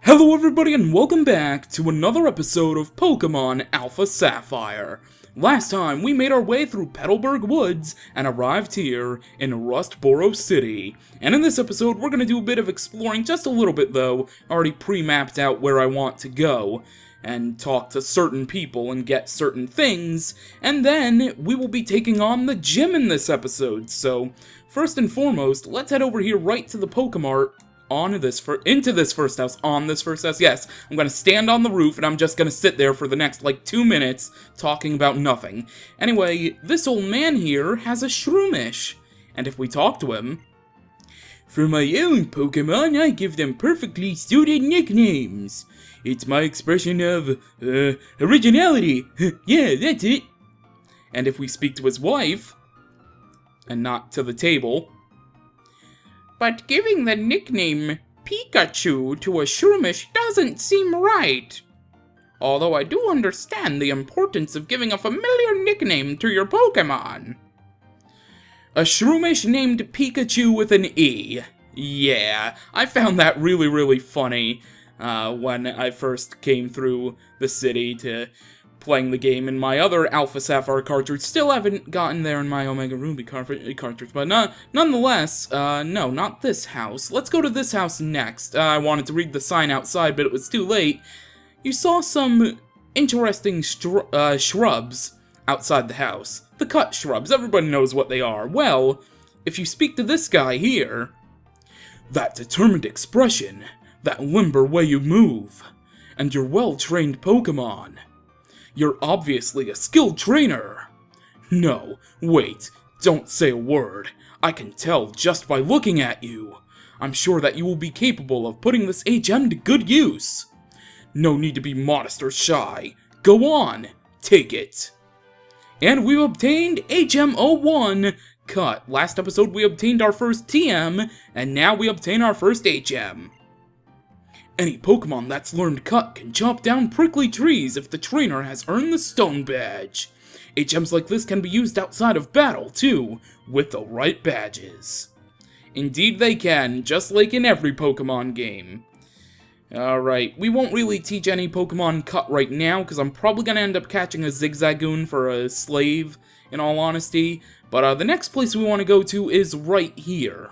Hello everybody and welcome back to another episode of Pokémon AlphaSapphire. Last time, we made our way through Petalburg Woods and arrived here in Rustboro City. And in this episode, we're going to do a bit of exploring, just a little bit though. Already pre-mapped out where I want to go, and talk to certain people and get certain things. And then, we will be taking on the gym in this episode. So, first and foremost, let's head over here right to the Pokemart. Into this first house, yes. I'm gonna stand on the roof, and I'm just gonna sit there for the next, 2 minutes, talking about nothing. Anyway, this old man here has a Shroomish, and if we talk to him... For my own Pokemon, I give them perfectly suited nicknames. It's my expression of, originality. Yeah, that's it. And if we speak to his wife, and not to the table... But giving the nickname Pikachu to a Shroomish doesn't seem right. Although I do understand the importance of giving a familiar nickname to your Pokemon. A Shroomish named Pikachu with an E. Yeah, I found that really funny when I first came through the city to playing the game in my other AlphaSapphire cartridge. Still haven't gotten there in my Omega Ruby cartridge, but nonetheless, no, not this house. Let's go to this house next. I wanted to read the sign outside, but it was too late. You saw some interesting shrubs outside the house. The cut shrubs, everybody knows what they are. Well, if you speak to this guy here, that determined expression, that limber way you move, and your well-trained Pokemon. You're obviously a skilled trainer. No, wait, don't say a word. I can tell just by looking at you. I'm sure that you will be capable of putting this HM to good use. No need to be modest or shy. Go on, take it. And we've obtained HM01 Cut. Last episode we obtained our first TM, and now we obtain our first HM. Any Pokemon that's learned Cut can chop down prickly trees if the trainer has earned the Stone Badge. HMs like this can be used outside of battle, too, with the right badges. Indeed they can, just like in every Pokemon game. Alright, we won't really teach any Pokemon Cut right now, because I'm probably going to end up catching a Zigzagoon for a slave, in all honesty. But the next place we want to go to is right here.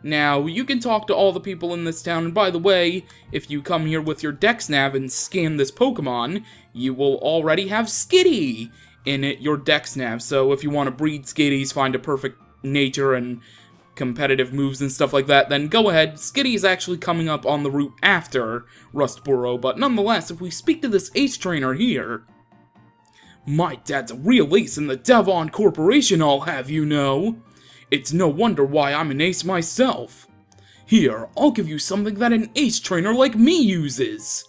Now, you can talk to all the people in this town, and by the way, if you come here with your DexNav and scan this Pokemon, you will already have Skitty in your DexNav, so if you want to breed Skitties, find a perfect nature and competitive moves and stuff like that, then go ahead. Skitty is actually coming up on the route after Rustboro, but nonetheless, if we speak to this ace trainer here... My dad's a real ace in the Devon Corporation, I'll have you know. It's no wonder why I'm an ace myself. Here, I'll give you something that an ace trainer like me uses.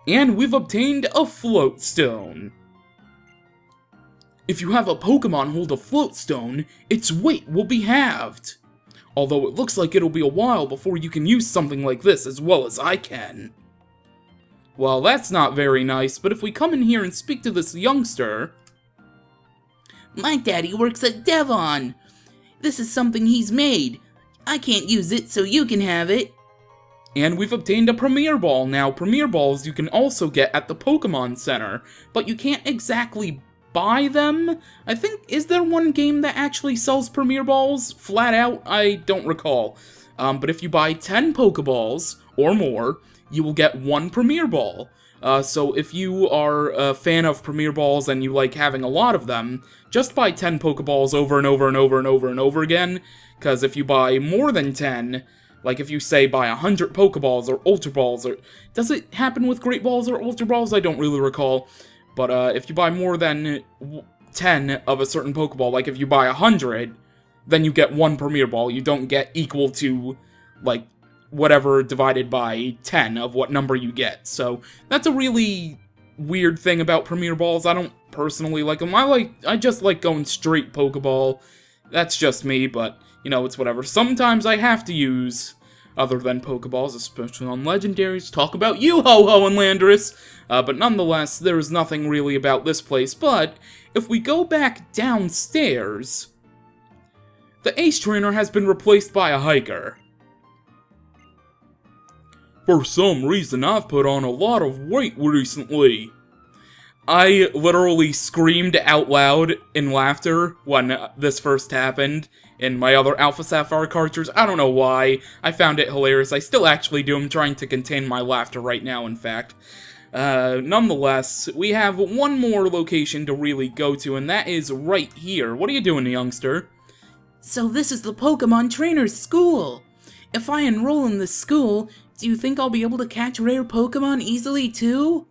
And we've obtained a Float Stone. If you have a Pokemon hold a Float Stone, its weight will be halved. Although it looks like it'll be a while before you can use something like this as well as I can. Well, that's not very nice, but if we come in here and speak to this youngster... My daddy works at Devon. This is something he's made. I can't use it, so you can have it. And we've obtained a Premier Ball. Now, Premier Balls you can also get at the Pokemon Center, but you can't exactly buy them. I think, is there one game that actually sells Premier Balls? Flat out? I don't recall. But if you buy 10 Pokeballs, or more, you will get one Premier Ball. So if you are a fan of Premier Balls and you like having a lot of them, just buy 10 Pokeballs over and over and over and over and over again, because if you buy more than 10, like if you say buy 100 Pokeballs or Ultra Balls, or does it happen with Great Balls or Ultra Balls? I don't really recall, but if you buy more than 10 of a certain Pokeball, like if you buy 100, then you get one Premier Ball. You don't get equal to, like, whatever divided by 10 of what number you get. So that's a really weird thing about Premier Balls. I don't personally like them. I just like going straight Pokeball. That's just me, but, you know, it's whatever. Sometimes I have to use other than Pokeballs, especially on Legendaries. Talk about you, Ho-Ho and Landorus! But nonetheless, there's nothing really about this place. But if we go back downstairs, the Ace Trainer has been replaced by a Hiker. For some reason, I've put on a lot of weight recently. I literally screamed out loud in laughter when this first happened in my other AlphaSapphire cartridge. I don't know why. I found it hilarious. I still actually do. I'm trying to contain my laughter right now, in fact. Nonetheless, we have one more location to really go to, and that is right here. What are you doing, youngster? So this is the Pokemon Trainer's School. If I enroll in this school, do you think I'll be able to catch rare Pokemon easily too?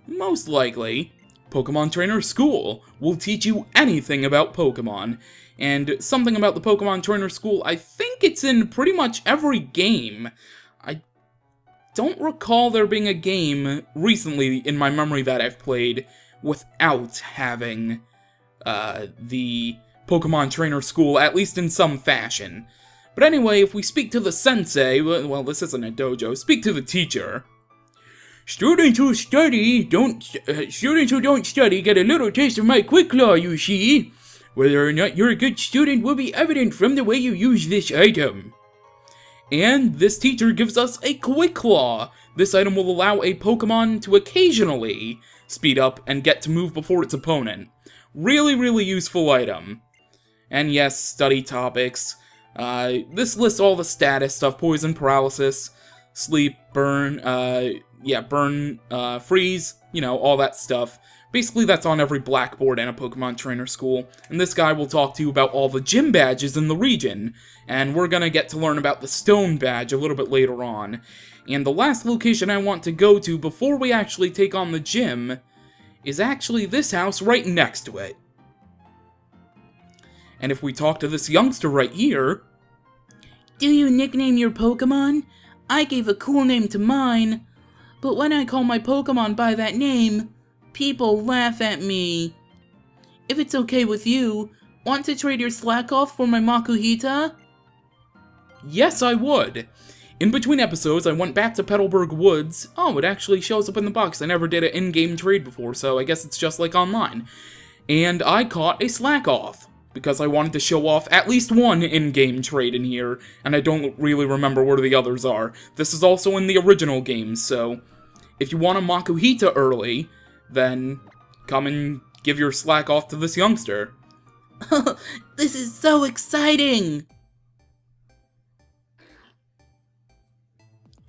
Most likely. Pokemon Trainer School will teach you anything about Pokemon. And something about the Pokemon Trainer School, I think it's in pretty much every game. I don't recall there being a game recently in my memory that I've played without having the Pokemon Trainer School, at least in some fashion. But anyway, if we speak to the sensei, well, this isn't a dojo, speak to the teacher. Students who don't study get a little taste of my Quick Claw, you see. Whether or not you're a good student will be evident from the way you use this item. And this teacher gives us a Quick Claw. This item will allow a Pokemon to occasionally speed up and get to move before its opponent. Really, really useful item. And yes, study topics. This lists all the status stuff: poison, paralysis, sleep, burn, freeze, you know, all that stuff. Basically, that's on every blackboard in a Pokemon Trainer School. And this guy will talk to you about all the gym badges in the region. And we're gonna get to learn about the stone badge a little bit later on. And the last location I want to go to before we actually take on the gym is actually this house right next to it. And if we talk to this youngster right here... Do you nickname your Pokemon? I gave a cool name to mine, but when I call my Pokemon by that name, people laugh at me. If it's okay with you, want to trade your Slack off for my Makuhita? Yes, I would. In between episodes, I went back to Petalburg Woods. Oh, it actually shows up in the box. I never did an in-game trade before, so I guess it's just like online. And I caught a Slack off, because I wanted to show off at least one in-game trade in here, and I don't really remember where the others are. This is also in the original games, so if you want a Makuhita early, then come and give your Slack off to this youngster. This is so exciting!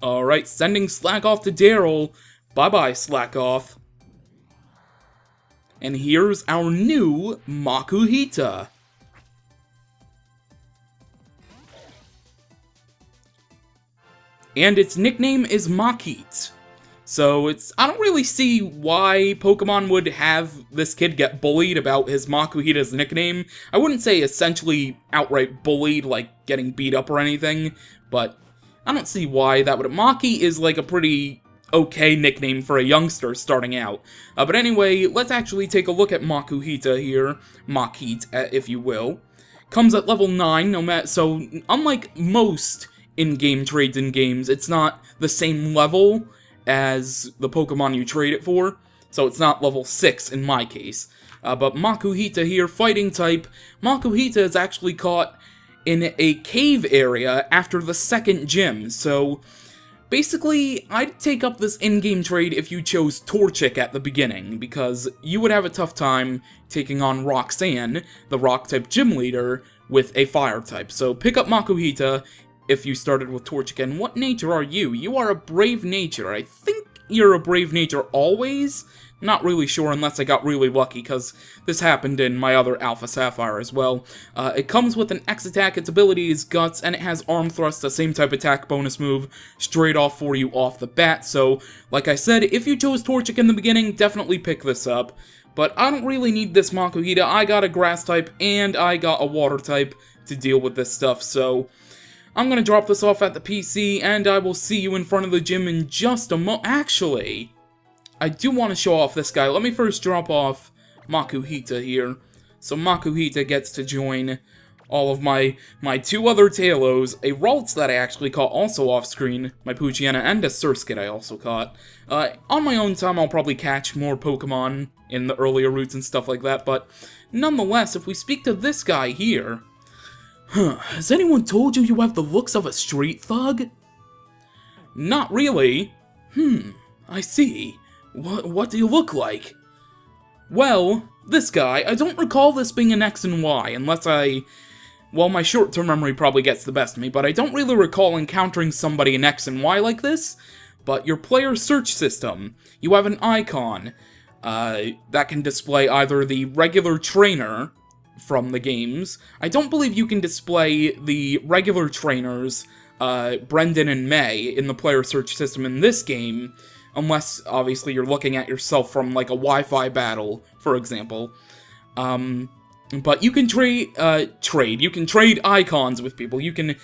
Alright, sending Slack off to Daryl. Bye-bye, Slack off. And here's our new Makuhita. And its nickname is Makeet. So I don't really see why Pokemon would have this kid get bullied about his Makuhita's nickname. I wouldn't say essentially outright bullied, like getting beat up or anything, but I don't see why that would... Maki is like a pretty okay nickname for a youngster starting out. But anyway, let's actually take a look at Makuhita here. Makeet, if you will. Comes at level 9, so unlike most in-game trades in games, it's not the same level as the Pokemon you trade it for, so it's not level 6 in my case. But Makuhita here, fighting type. Makuhita is actually caught in a cave area after the second gym, so basically, I'd take up this in-game trade if you chose Torchic at the beginning, because you would have a tough time taking on Roxanne, the Rock-type gym leader, with a Fire-type. So pick up Makuhita if you started with Torchic. And what nature are you? You are a Brave Nature. I think you're a Brave Nature always? Not really sure unless I got really lucky, because this happened in my other AlphaSapphire as well. It comes with an X attack, its ability is Guts, and it has Arm Thrust, the same type attack bonus move, straight off for you off the bat. So, like I said, if you chose Torchic in the beginning, definitely pick this up. But I don't really need this Makuhita. I got a Grass type, and I got a Water type to deal with this stuff, so I'm gonna drop this off at the PC, and I will see you in front of the gym in just a Actually, I do want to show off this guy. Let me first drop off Makuhita here. So Makuhita gets to join all of my two other Talos, a Ralts that I actually caught also off-screen, my Poochyena, and a Surskit I also caught. On my own time, I'll probably catch more Pokemon in the earlier routes and stuff like that, but nonetheless, if we speak to this guy here... Has anyone told you you have the looks of a street thug? Not really. I see. What do you look like? Well, this guy, I don't recall this being an X and Y, unless well, my short-term memory probably gets the best of me, but I don't really recall encountering somebody in X and Y like this. But your player search system, you have an icon that can display either the regular trainer from the games. I don't believe you can display the regular trainers, Brendan and May, in the player search system in this game, unless, obviously, you're looking at yourself from, like, a Wi-Fi battle, for example. But you can you can trade icons with people. You can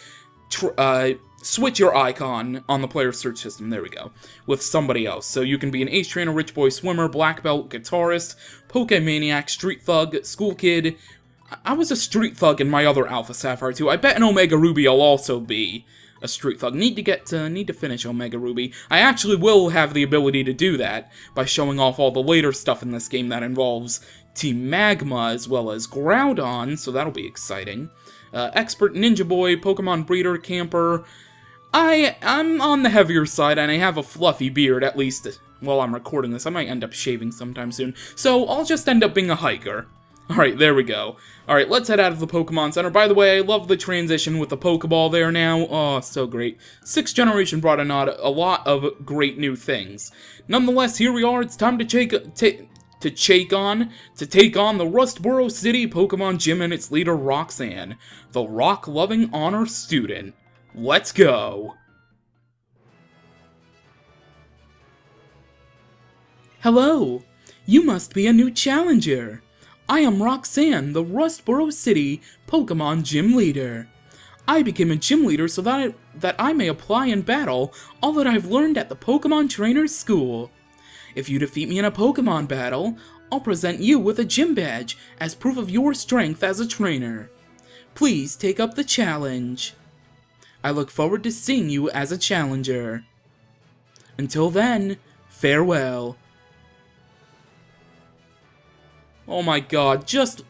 switch your icon on the player search system, there we go, with somebody else. So you can be an ace trainer, rich boy swimmer, black belt, guitarist, Pokemaniac, street thug, school kid. I was a street thug in my other AlphaSapphire too. I bet in Omega Ruby I'll also be a street thug. Need to finish Omega Ruby. I actually will have the ability to do that by showing off all the later stuff in this game that involves Team Magma as well as Groudon, so that'll be exciting. Expert Ninja Boy, Pokemon Breeder, Camper. I'm on the heavier side, and I have a fluffy beard, at least while I'm recording this. I might end up shaving sometime soon, so I'll just end up being a hiker. Alright, there we go. Alright, let's head out of the Pokemon Center. By the way, I love the transition with the Pokeball there now. Oh, so great. 6th generation brought in a lot of great new things. Nonetheless, here we are. It's time to take on the Rustboro City Pokémon Gym and its leader, Roxanne, the rock-loving honor student. Let's go! Hello! You must be a new challenger. I am Roxanne, the Rustboro City Pokémon Gym leader. I became a gym leader so that I may apply in battle all that I've learned at the Pokémon Trainer's School. If you defeat me in a Pokémon battle, I'll present you with a gym badge as proof of your strength as a trainer. Please take up the challenge. I look forward to seeing you as a challenger. Until then, farewell. Oh my god, just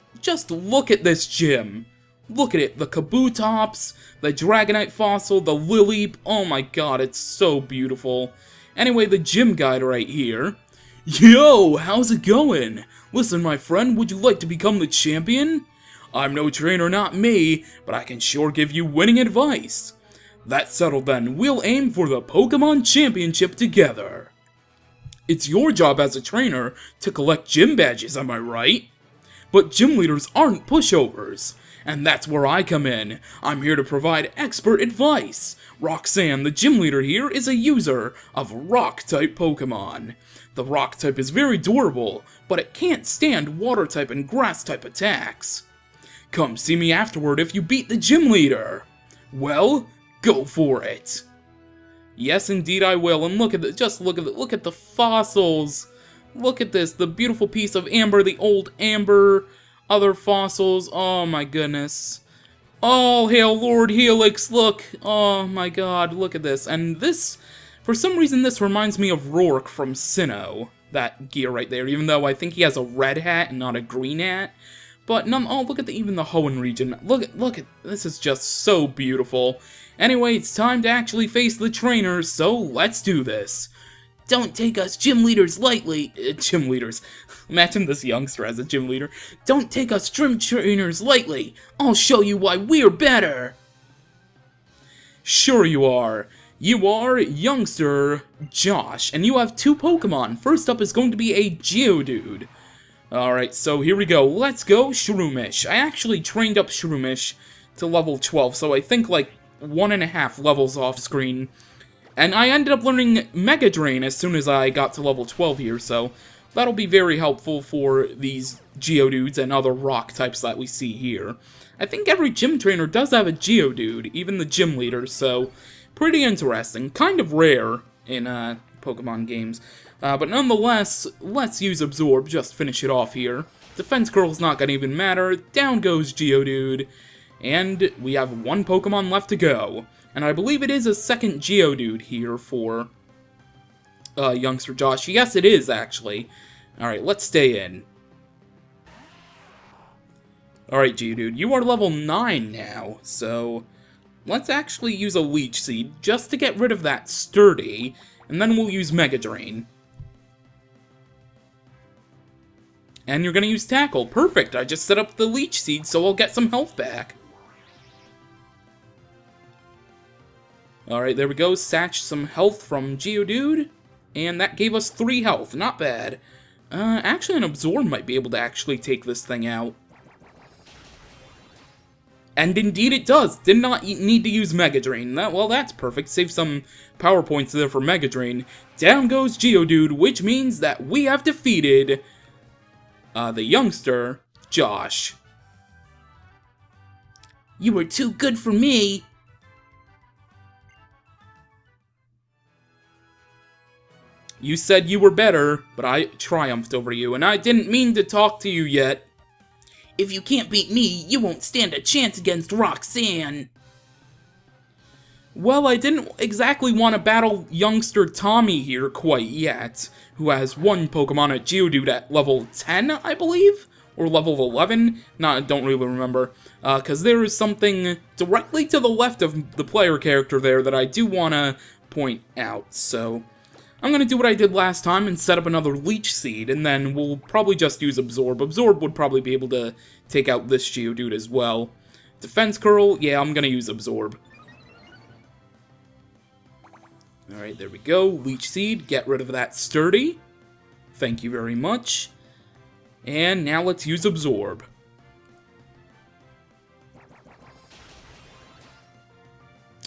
look at this gym. Look at it, the Kabutops, the Dragonite fossil, the Lileep. Oh my god, it's so beautiful. Anyway, the gym guide right here. Yo, how's it going? Listen, my friend, would you like to become the champion? I'm no trainer, not me, but I can sure give you winning advice. That's settled then, we'll aim for the Pokemon Championship together. It's your job as a trainer to collect gym badges, am I right? But gym leaders aren't pushovers, and that's where I come in. I'm here to provide expert advice. Roxanne, the gym leader here, is a user of Rock-type Pokemon. The Rock type is very durable, but it can't stand Water-type and Grass-type attacks. Come see me afterward if you beat the gym leader. Well, go for it. Yes, indeed I will. And look at look at the fossils. Look at this, the beautiful piece of amber, the old amber, other fossils. Oh my goodness. Oh, hail Lord Helix, look. Oh my god, look at this. And this, for some reason, this reminds me of Rourke from Sinnoh. That gear right there, even though I think he has a red hat and not a green hat. But oh, look at even the Hoenn region. Look at, this is just so beautiful. Anyway, it's time to actually face the trainers, so let's do this. Don't take us gym leaders lightly. Gym leaders. Imagine this youngster as a gym leader. Don't take us gym trainers lightly. I'll show you why we're better. Sure you are. You are youngster Josh, and you have 2 Pokemon. First up is going to be a Geodude. Alright, so here we go. Let's go, Shroomish. I actually trained up Shroomish to level 12, so I think like 1.5 levels off screen. And I ended up learning Mega Drain as soon as I got to level 12 here, so that'll be very helpful for these Geodudes and other rock types that we see here. I think every gym trainer does have a Geodude, even the gym leader, so pretty interesting. Kind of rare in Pokemon games. But nonetheless, let's use Absorb, just finish it off here. Defense Curl's not gonna even matter. Down goes Geodude. And we have 1 Pokemon left to go. And I believe it is a second Geodude here for youngster Josh. Yes, it is, actually. Alright, let's stay in. Alright, Geodude, you are level 9 now, so let's actually use a Leech Seed just to get rid of that Sturdy, and then we'll use Mega Drain. And you're gonna use Tackle. Perfect, I just set up the Leech Seed so I'll get some health back. Alright, there we go, Satch some health from Geodude, and that gave us 3 health, not bad. Actually an Absorb might be able to actually take this thing out. And indeed it does, did not need to use Mega Drain. Well, that's perfect, save some power points there for Mega Drain. Down goes Geodude, which means that we have defeated the youngster, Josh. You were too good for me. You said you were better, but I triumphed over you, and I didn't mean to talk to you yet. If you can't beat me, you won't stand a chance against Roxanne. Well, I didn't exactly want to battle youngster Tommy here quite yet, who has one Pokemon at Geodude at level 10, I believe? Or level 11? No, I don't really remember. Because there is something directly to the left of the player character there that I do want to point out, so I'm going to do what I did last time and set up another Leech Seed, and then we'll probably just use Absorb. Absorb would probably be able to take out this Geodude as well. Defense Curl, yeah, I'm going to use Absorb. Alright, there we go. Leech Seed, get rid of that Sturdy. Thank you very much. And now let's use Absorb.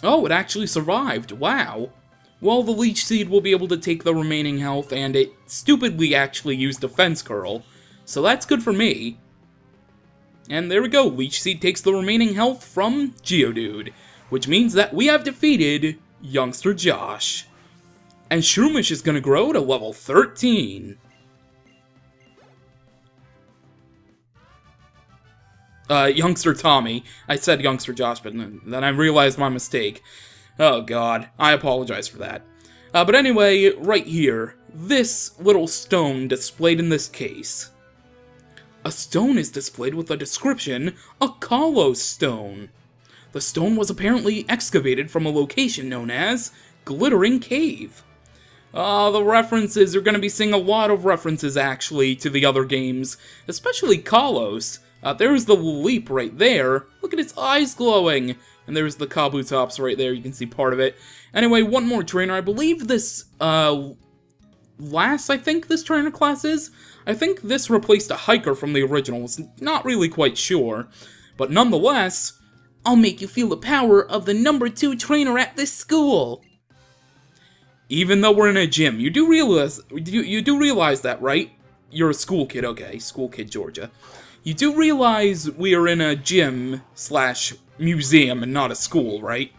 Oh, it actually survived. Wow. Well, the Leech Seed will be able to take the remaining health, and it stupidly actually used Defense Curl. So that's good for me. And there we go. Leech Seed takes the remaining health from Geodude, which means that we have defeated youngster Josh. And Shroomish is going to grow to level 13. Youngster Tommy. I said youngster Josh, but then I realized my mistake. Oh god, I apologize for that. But anyway, right here, this little stone displayed in this case. A stone is displayed with a description, a Kalos stone. The stone was apparently excavated from a location known as Glittering Cave. The references, you're going to be seeing a lot of references actually to the other games, especially Kalos. There's the Leap right there. Look at its eyes glowing. And there's the Kabutops right there. You can see part of it. Anyway, one more trainer. I believe this, last, I think this trainer class is. I think this replaced a hiker from the originals. Not really quite sure. But nonetheless, I'll make you feel the power of the number 2 trainer at this school. Even though we're in a gym, you do realize that, right? You're a school kid, okay. School kid, Georgia. You do realize we are in a gym / museum and not a school, right?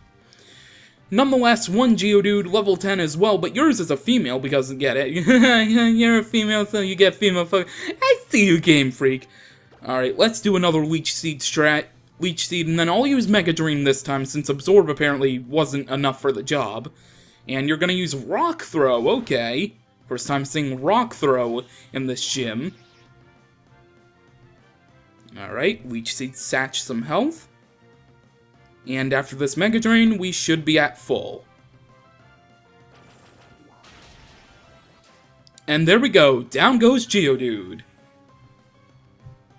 Nonetheless, one Geodude, level 10 as well, but yours is a female because, get it, you're a female, so you get female fuck. I see you, Game Freak. Alright, let's do another Leech Seed strat. Leech Seed, and then I'll use Mega Drain this time, since Absorb apparently wasn't enough for the job. And you're gonna use Rock Throw, okay. First time seeing Rock Throw in this gym. Alright, Leech Seed satch some health. And after this Mega Drain, we should be at full. And there we go, down goes Geodude.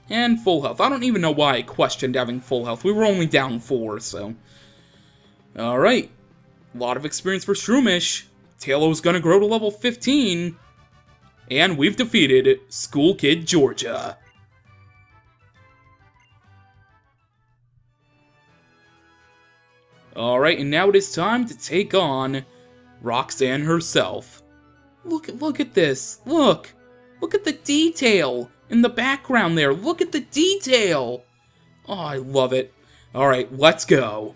And full health. I don't even know why I questioned having full health. We were only down 4, so. Alright. A lot of experience for Shroomish. Tailow's gonna grow to level 15. And we've defeated School Kid Georgia. Alright, and now it is time to take on Roxanne herself. Look at this. Look at the detail in the background there. Look at the detail. Oh, I love it. Alright, let's go.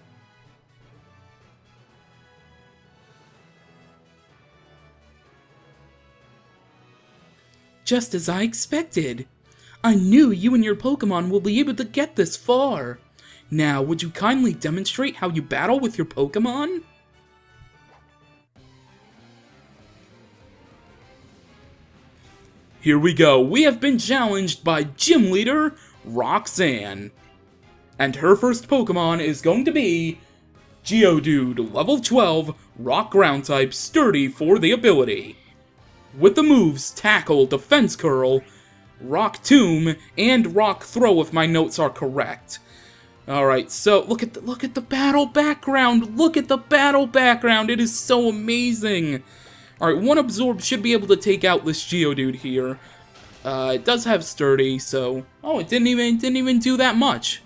Just as I expected. I knew you and your Pokemon will be able to get this far. Now, would you kindly demonstrate how you battle with your Pokemon? Here we go. We have been challenged by Gym Leader Roxanne. And her first Pokemon is going to be Geodude, level 12, Rock Ground type, Sturdy for the ability. With the moves Tackle, Defense Curl, Rock Tomb, and Rock Throw if my notes are correct. Alright, so look at the battle background! Look at the battle background! It is so amazing! Alright, one Absorb should be able to take out this Geodude here. It does have Sturdy, so... Oh, it didn't even do that much.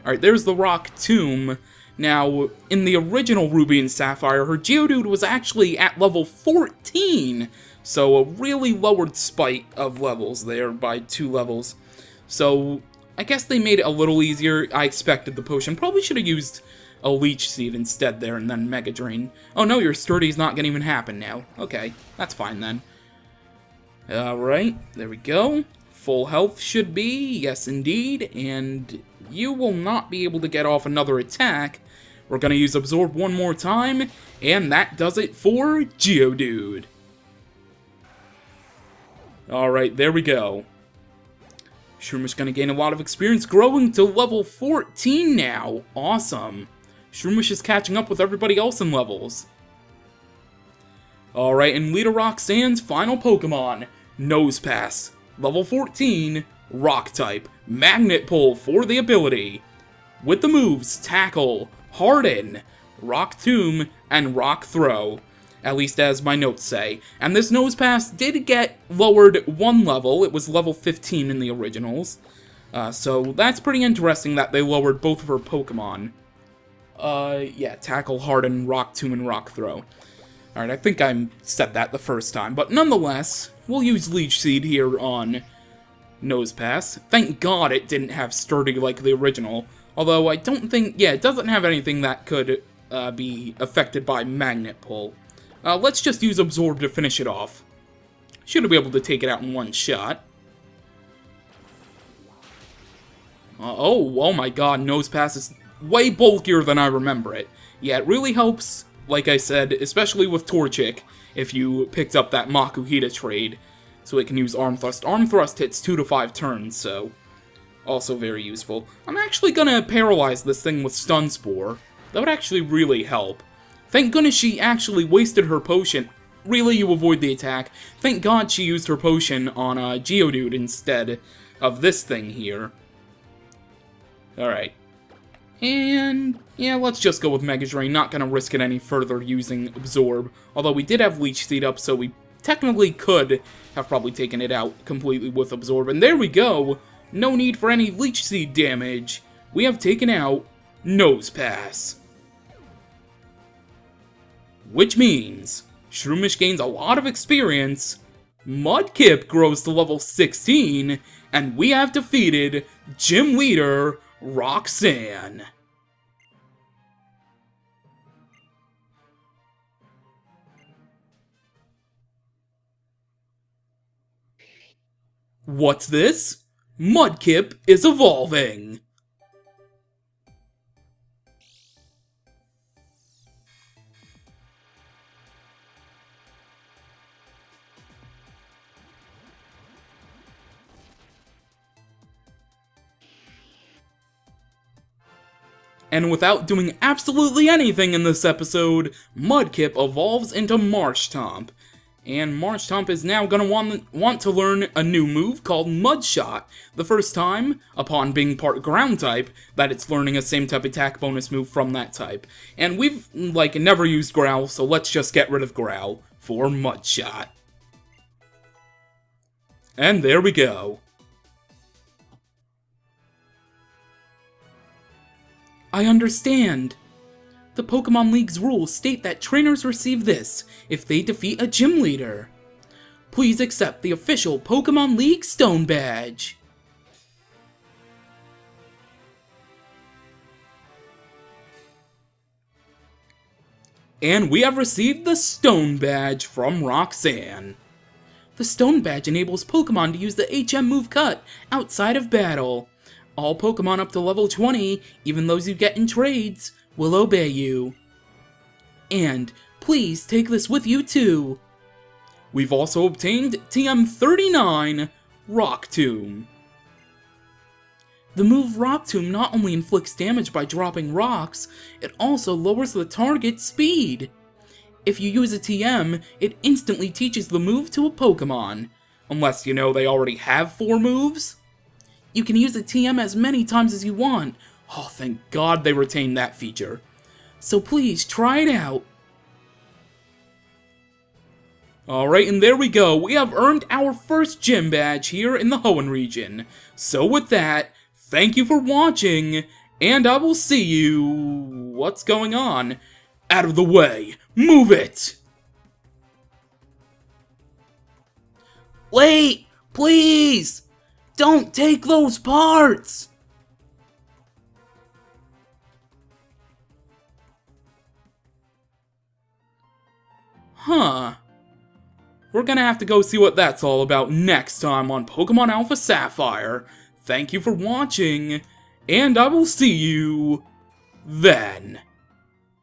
Alright, there's the Rock Tomb. Now, in the original Ruby and Sapphire, her Geodude was actually at level 14, so a really lowered spike of levels there by 2 levels. So, I guess they made it a little easier. I expected the potion. Probably should have used a Leech Seed instead there, and then Mega Drain. Oh no, your Sturdy's not gonna even happen now. Okay, that's fine then. Alright, there we go. Full health should be, yes indeed, and you will not be able to get off another attack. We're gonna use Absorb one more time, and that does it for Geodude. Alright, there we go. Shroomish gonna gain a lot of experience, growing to level 14 now. Awesome. Shroomish is catching up with everybody else in levels. Alright, and Leader Roxanne's final Pokemon, Nosepass. Level 14, Rock type, Magnet Pull for the ability. With the moves Tackle, Harden, Rock Tomb, and Rock Throw. At least as my notes say. And this Nosepass did get lowered 1 level. It was level 15 in the originals. So that's pretty interesting that they lowered both of her Pokemon. Yeah, Tackle, Harden, Rock Tomb, and Rock Throw. Alright, I think I said that the first time. But nonetheless, we'll use Leech Seed here on Nosepass. Thank God it didn't have Sturdy like the original. Although I don't think... Yeah, it doesn't have anything that could be affected by Magnet Pull. Let's just use Absorb to finish it off. Should be able to take it out in one shot. Oh my god, Nosepass is way bulkier than I remember it. Yeah, it really helps, like I said, especially with Torchic, if you picked up that Makuhita trade, so it can use Arm Thrust. Arm Thrust hits 2 to 5 turns, so also very useful. I'm actually gonna paralyze this thing with Stun Spore. That would actually really help. Thank goodness she actually wasted her potion. Really, you avoid the attack. Thank God she used her potion on Geodude instead of this thing here. Alright. And yeah, let's just go with Mega Drain. Not gonna risk it any further using Absorb. Although we did have Leech Seed up, so we technically could have probably taken it out completely with Absorb. And there we go! No need for any Leech Seed damage. We have taken out Nosepass. Which means Shroomish gains a lot of experience, Mudkip grows to level 16, and we have defeated Gym Leader Roxanne. What's this? Mudkip is evolving. And without doing absolutely anything in this episode, Mudkip evolves into Marshtomp. And Marshtomp is now going to want to learn a new move called Mudshot. The first time, upon being part ground type, that it's learning a same type attack bonus move from that type. And we've, never used Growl, so let's just get rid of Growl for Mudshot. And there we go. I understand. The Pokemon League's rules state that trainers receive this if they defeat a gym leader. Please accept the official Pokemon League Stone Badge. And we have received the Stone Badge from Roxanne. The Stone Badge enables Pokemon to use the HM move Cut outside of battle. All Pokemon up to level 20, even those you get in trades, will obey you. And please take this with you too. We've also obtained TM39 Rock Tomb. The move Rock Tomb not only inflicts damage by dropping rocks, it also lowers the target's speed. If you use a TM, it instantly teaches the move to a Pokémon. Unless you know they already have 4 moves. You can use a TM as many times as you want. Oh, thank God they retained that feature. So please, try it out. Alright, and there we go. We have earned our first gym badge here in the Hoenn region. So with that, thank you for watching, and I will see you... What's going on? Out of the way! Move it! Wait! Please! Don't take those parts! Huh. We're gonna have to go see what that's all about next time on Pokémon AlphaSapphire. Thank you for watching, and I will see you then.